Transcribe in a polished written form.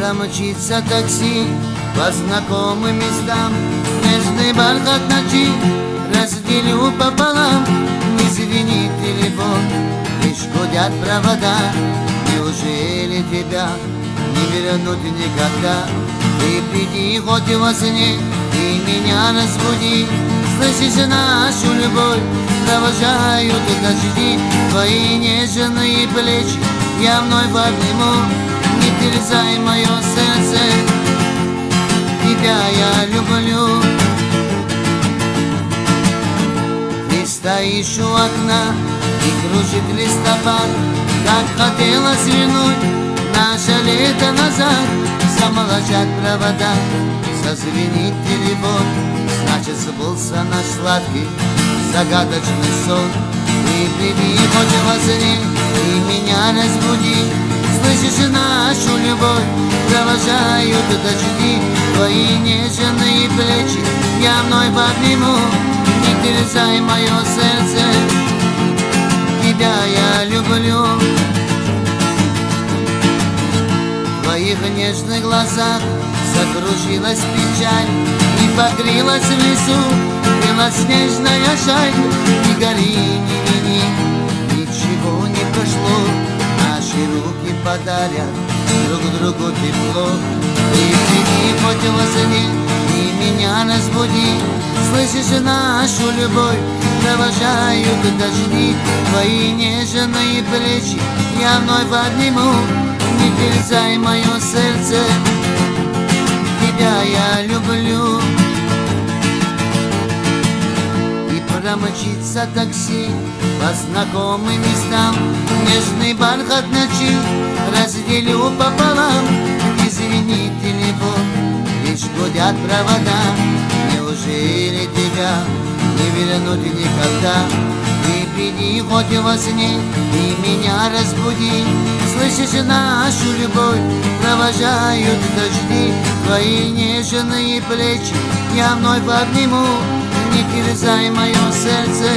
промчится такси по знакомым местам. Нежный бархат ночи разделю пополам. Не звенит телефон, лишь гудят провода. Неужели тебя не вернут никогда? Ты приди хоть и во сне и меня разбуди. Слышишь нашу любовь, провожают дожди. Твои нежные плечи я вновь обниму. Не терзай мое сердце, тебя я люблю. Ты стоишь у окна и кружит листопад. Как хотелось вернуть наше лето назад. Замолчат провода, зазвенит телефон. Значит, сбылся наш сладкий загадочный сон. Ты приди хоть во сне и меня разбуди. Слышишь нашу любовь, провожают дожди. Твои нежные плечи я вновь обниму. Не терзай мое сердце, тебя я люблю. В твоих нежных глазах закружилась печаль и покрылась в лесу белоснежная шаль. Не гори, не вини, ничего не прошло. Наши руки подарят друг другу тепло. Ты приди хоть во сне и меня разбуди. Слышишь нашу любовь, провожают дожди. Твои нежные плечи я вновь обниму. Не терзай мое сердце, тебя я люблю. И промчится такси по знакомым местам. Нежный бархат ночи разделю пополам. Не звенит телефон, лишь гудят провода. Неужели тебя не вернут никогда? Ты приди хоть во сне и меня разбуди. Слышишь нашу любовь, провожают дожди. Твои нежные плечи я вновь обниму. Не терзай мое сердце,